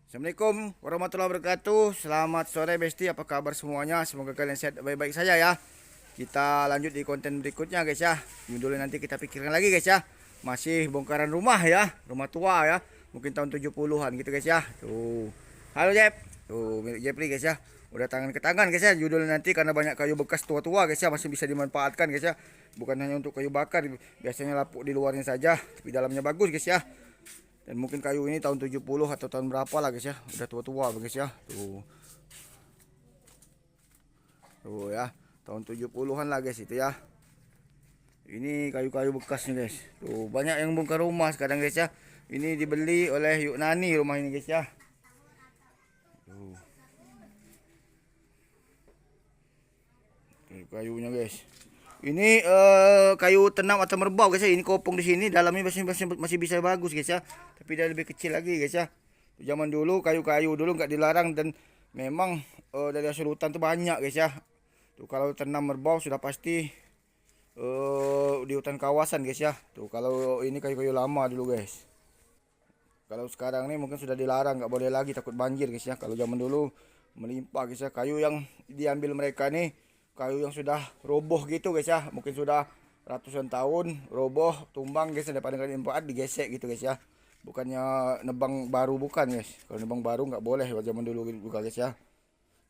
Assalamualaikum warahmatullahi wabarakatuh. Selamat sore Besti, apa kabar semuanya? Semoga kalian sehat baik-baik saja ya. Kita lanjut di konten berikutnya guys ya. Judulnya nanti kita pikirkan lagi guys ya. Masih bongkaran rumah ya, rumah tua ya. Mungkin tahun 70-an gitu guys ya. Tuh. Halo Jep. Tuh, milik Jepri guys ya. Udah tangan ke tangan guys ya. Judulnya nanti karena banyak kayu bekas tua-tua guys ya, masih bisa dimanfaatkan guys ya. Bukan hanya untuk kayu bakar, biasanya lapuk di luarnya saja, tapi dalamnya bagus guys ya. Dan mungkin kayu ini tahun 70 atau tahun berapa lah guys ya. Udah tua-tua guys ya. Tuh. Tuh ya. Tahun 70-an lah guys itu ya. Ini kayu-kayu bekas nih guys. Tuh, banyak yang bongkar rumah sekarang guys ya. Ini dibeli oleh Yuknani rumah ini guys ya. Tuh. Kayunya guys. Ini kayu tenam atau merbau guys ya. Ini kopong di sini, dalamnya masih bisa bagus guys ya. Tapi dia lebih kecil lagi guys ya. Zaman dulu kayu-kayu dulu nggak dilarang, dan memang dari hasil hutan tuh banyak guys ya. Tuh kalau tenam merbau sudah pasti di hutan kawasan guys ya. Tuh kalau ini kayu-kayu lama dulu guys. Kalau sekarang nih mungkin sudah dilarang, nggak boleh lagi, takut banjir guys ya. Kalau zaman dulu melimpah guys ya. Kayu yang diambil mereka nih kayu yang sudah roboh gitu guys ya, mungkin sudah ratusan tahun roboh, tumbang guys, daripada kali manfaat digesek gitu guys ya. Bukannya nebang baru, bukan guys. Kalau nebang baru nggak boleh zaman dulu juga guys ya.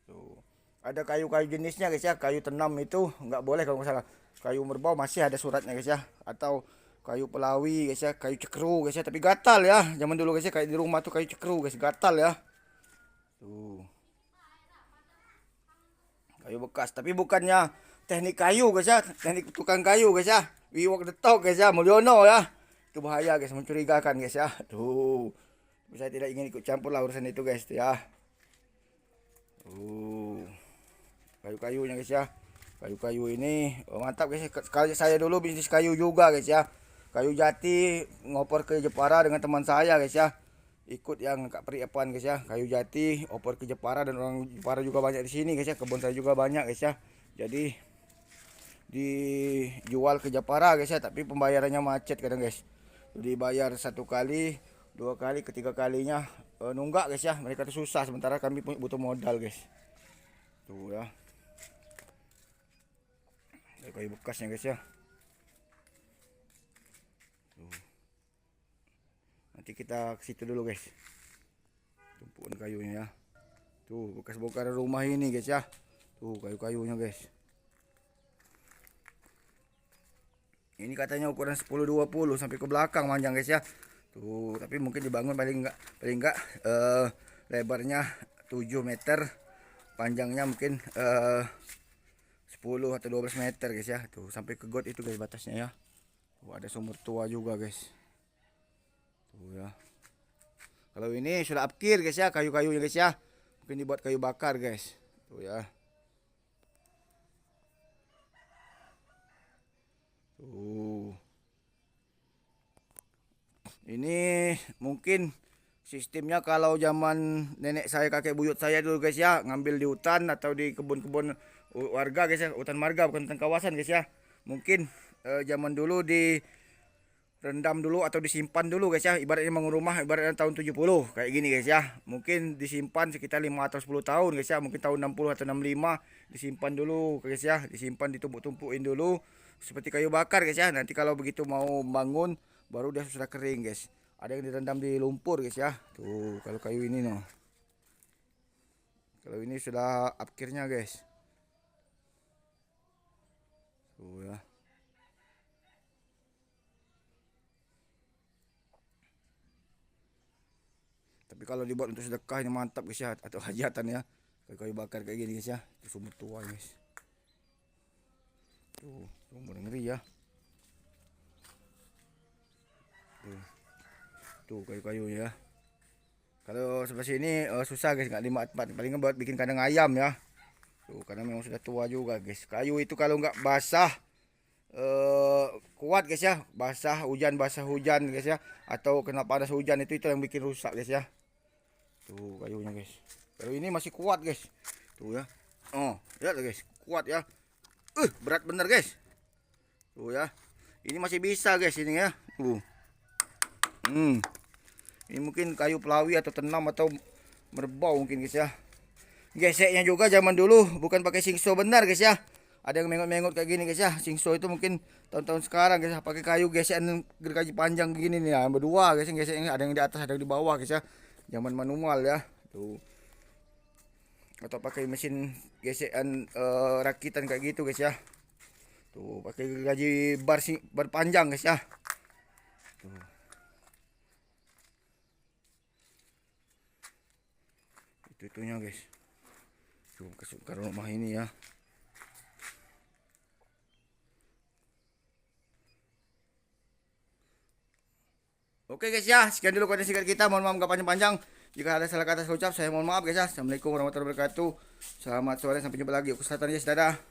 Tuh. Ada kayu-kayu jenisnya guys ya. Kayu tenam itu nggak boleh kalau nggak salah. Kayu merbau masih ada suratnya guys ya. Atau kayu pelawi guys ya, kayu cekru guys ya, tapi gatal ya. Zaman dulu guys ya, kayak di rumah tuh kayu cekru guys, gatal ya. Tuh. Kayu bekas, tapi bukannya teknik kayu guys ya, teknik tukang kayu guys ya. We walk the talk guys ya, Mulyono ya. Itu bahaya guys, mencurigakan guys ya. Tuh. Saya tidak ingin ikut campur lah urusan itu guys ya. Kayu-kayunya guys ya. Kayu-kayu ini mantap guys. Sekali saya dulu bisnis kayu juga guys ya. Kayu jati ngoper ke Jepara dengan teman saya guys ya. Ikut yang Kak Priapan guys ya. Kayu jati oper ke Jepara, dan orang Jepara juga banyak di sini guys ya. Kebun saya juga banyak guys ya. Jadi dijual ke Jepara guys ya, tapi pembayarannya macet kadang guys. Dibayar satu kali, dua kali, ketiga kalinya nunggak guys ya. Mereka tuh susah, sementara kami butuh modal guys. Tuh ya. Ada kayu bekasnya guys ya. Tuh. Nanti kita ke situ dulu guys. Tumpukan kayunya ya. Tuh bekas bongkaran rumah ini guys ya. Tuh kayu-kayunya guys. Ini katanya ukuran 10-20 sampai ke belakang panjang guys ya. Tuh, tapi mungkin dibangun paling enggak lebarnya 7 meter, panjangnya mungkin 10 atau 12 meter guys ya. Tuh sampai ke got itu guys batasnya ya. Tuh ada sumur tua juga guys. Tuh ya. Kalau ini sudah upkir guys ya, kayu-kayunya guys ya. Mungkin dibuat kayu bakar guys. Tuh ya. Tuh. Ini mungkin sistemnya kalau zaman nenek saya, kakek buyut saya dulu guys ya, ngambil di hutan atau di kebun-kebun warga guys ya, hutan marga bukan hutan kawasan guys ya. Mungkin zaman dulu direndam dulu atau disimpan dulu guys ya, ibaratnya bangun rumah ibaratnya tahun 70 kayak gini guys ya. Mungkin disimpan sekitar 5 atau 10 tahun guys ya, mungkin tahun 60 atau 65 disimpan dulu guys ya, disimpan ditumpuk-tumpukin dulu seperti kayu bakar guys ya. Nanti kalau begitu mau bangun baru dia sudah kering guys. Ada yang direndam di lumpur guys ya. Tuh kalau kayu ini noh. Kalau ini sudah akhirnya guys. Tuh ya. Tapi kalau dibuat untuk sedekah ini mantap guys ya, atau hajatan ya. Kayu bakar kayak gini guys ya. Itu sumur tua guys. Tuh, sumur ngeri ya. Tuh kayu-kayu ya. Kalau sebelah sini susah guys, nggak dimanfaat, paling buat bikin kandang ayam ya. Tuh karena memang sudah tua juga guys. Kayu itu kalau nggak basah kuat guys ya, basah hujan guys ya, atau kena panas hujan itu yang bikin rusak guys ya. Tuh kayunya guys. Kalau ini masih kuat guys. Tuh ya. Oh lihat guys, kuat ya. Berat bener guys. Tuh ya. Ini masih bisa guys ini ya. Ini mungkin kayu pelawi atau tenam atau merbau mungkin guys ya. Geseknya juga zaman dulu bukan pakai singso benar guys ya. Ada yang mengot-mengot kayak gini guys ya. Singso itu mungkin tahun-tahun sekarang guys ya, pakai kayu gesekan gergaji panjang gini nih ya, berdua guys, geseknya ada yang di atas ada yang di bawah guys ya. Zaman manual ya. Tuh. Atau pakai mesin gesekan rakitan kayak gitu guys ya. Tuh, pakai gergaji bar panjang guys ya. Tuh. Itunya guys. Tuh, kesukaan rumah ini ya. Oke guys ya, sekian dulu konten singkat kita. Mohon maaf gak panjang-panjang. Jika ada salah kata saya ucap, saya mohon maaf guys ya. Assalamualaikum warahmatullahi wabarakatuh. Selamat sore, sampai jumpa lagi. Aku Selatan guys, dadah.